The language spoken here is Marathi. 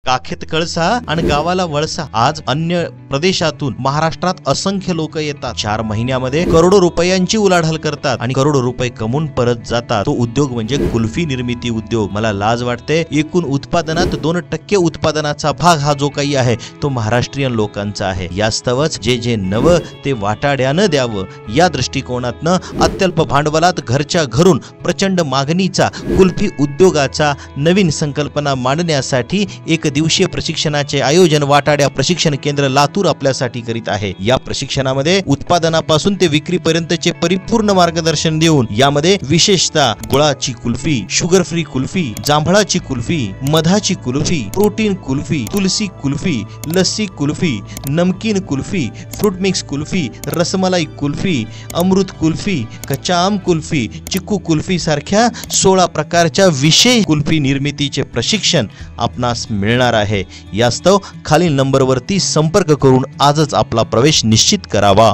काखेत कळसा आणि गावाला वळसा। आज अन्य प्रदेशातून महाराष्ट्रात असंख्य लोक येतात, 4 महिन्यामध्ये करोडो रुपयांची उलाढाल करतात आणि करोडो रुपये कमवून परत जातात। तो उद्योग म्हणजे कुल्फी निर्मिती उद्योग। मला लाज वाटते, एकूण उत्पादनात 2% उत्पादनाचा भाग हा जो काही आहे तो महाराष्ट्रीयन लोकांचा आहे। यास्तवच जे नवं ते वाटाड्यानं द्यावं या दृष्टिकोनातनं अत्यल्प भांडवलात घरच्या घरून प्रचंड मागणीचा कुल्फी उद्योगाचा नवीन संकल्पना मांडण्यासाठी एक दिवसीय प्रशिक्षणाचे आयोजन वाटाड्या प्रशिक्षण केंद्र लातूर आपल्यासाठी करीत आहे। या प्रशिक्षणामध्ये उत्पादनापासून ते विक्रीपर्यंतचे परिपूर्ण मार्गदर्शन देऊन यामध्ये विशेषतः गुळाची कुल्फी, शुगर फ्री कुल्फी, जांभळाची कुल्फी, मधाची कुल्फी, प्रोटीन कुल्फी, तुलसी कुल्फी, लस्सी कुल्फी, नमकीन कुल्फी, फ्रूट मिक्स कुल्फी, रसमलाई कुल्फी, अमृत कुल्फी, कच्चा आम कुल्फी, चिक्कू कुल्फी सारख्या 16 प्रकारच्या विशेष कुल्फी निर्मितीचे प्रशिक्षण आपणास मिळणार आहे। यास्तव खालील नंबरवरती संपर्क करून आजच आपला प्रवेश निश्चित करावा।